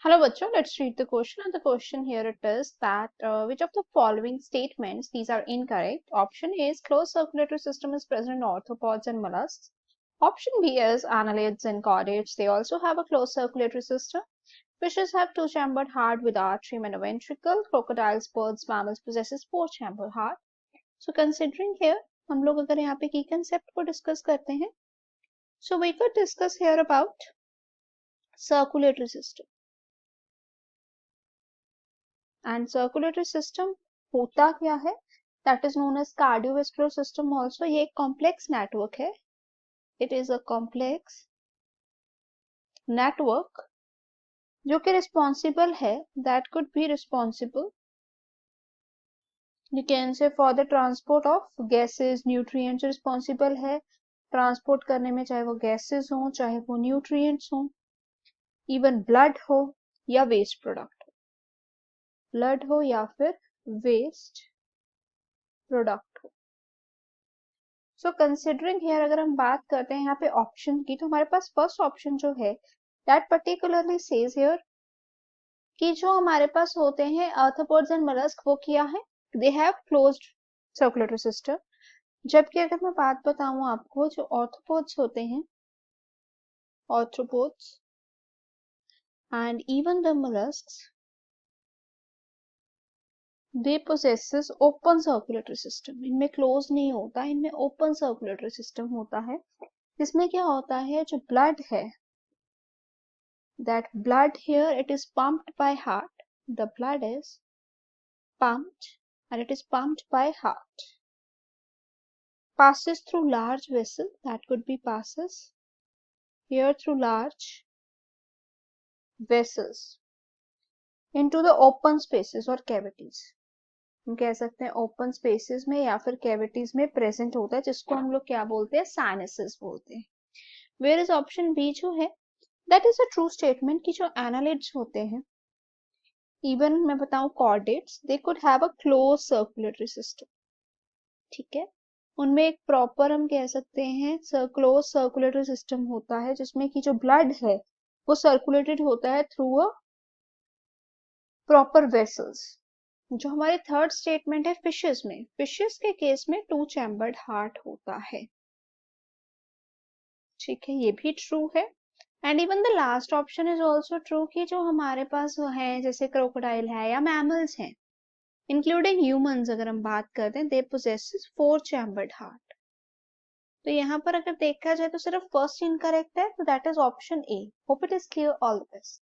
Hello, bachcho. Let's read the question. And the question here it is that which of the following statements these are incorrect? Option A is closed circulatory system is present in arthropods and mollusks. Option B is annelids and chordates. They also have a closed circulatory system. Fishes have two-chambered heart with atrium and a ventricle. Crocodiles, birds, mammals possesses four-chambered heart. So considering here, हम लोग अगर यहाँ पे key concept को discuss करते हैं, so we could discuss here about circulatory system. And circulatory system होता क्या है that is known as cardiovascular system also. ये एक कॉम्प्लेक्स नेटवर्क है. It is a complex network जो कि रिस्पॉन्सिबल है that could be responsible you can say for the transport of gases nutrients. Responsible है ट्रांसपोर्ट करने में, चाहे वो गैसेस हो चाहे वो न्यूट्रिएंट्स हो, इवन ब्लड हो या वेस्ट प्रोडक्ट, ब्लड हो या फिर वेस्ट प्रोडक्ट हो. सो कंसिडरिंग हियर अगर हम बात करते हैं यहाँ पे ऑप्शन की, तो हमारे पास फर्स्ट ऑप्शन जो है दैट पर्टिकुलरली सेज हियर कि जो हमारे पास होते हैं आर्थ्रोपोड्स एंड मोलस्क वो क्या है, they have closed circulatory system. जबकि अगर मैं बात बताऊं आपको, जो आर्थ्रोपोड्स होते हैं, arthropods and even the molluscs, they possesses open circulatory system. इनमें क्लोज नहीं होता, इनमें ओपन सर्कुलेटरी सिस्टम होता है. जिसमें क्या होता है, जो ब्लड है, that blood here it is pumped by heart. The blood is pumped and it is pumped by heart. Passes through large vessel, that could be passes here through large vessels into the open spaces or cavities. हम कह सकते हैं open spaces में या फिर cavities में present होता है, जिसको हम लोग क्या बोलते हैं, साइनसेस बोलते हैं. वेयर इज ऑप्शन बी जो है that is a true statement कि जो एनालिड्स होते हैं, इवन मैं बताऊं chordates, they could have a close circulatory system. ठीक है, उनमें एक प्रॉपर हम कह सकते हैं क्लोज सर्कुलेटरी सिस्टम होता है, जिसमें कि जो ब्लड है वो सर्कुलेटेड होता है थ्रू अ प्रॉपर वेसल्स. जो हमारे थर्ड स्टेटमेंट है फिशेस में, फिशेस के केस में टू चैम्बर्ड हार्ट होता है. ठीक है, ये भी ट्रू है. And even the last option is also true कि जो हमारे पास वो है जैसे क्रोकोडाइल है या मैमल्स हैं, इंक्लूडिंग ह्यूमंस अगर हम बात करते हैं, दे पोजेसेस फोर चैम्बर्ड हार्ट. तो यहाँ पर अगर देखा जाए तो सिर्फ फर्स्ट इनकरेक्ट है, तो that is option A. Hope it is clear. All the best.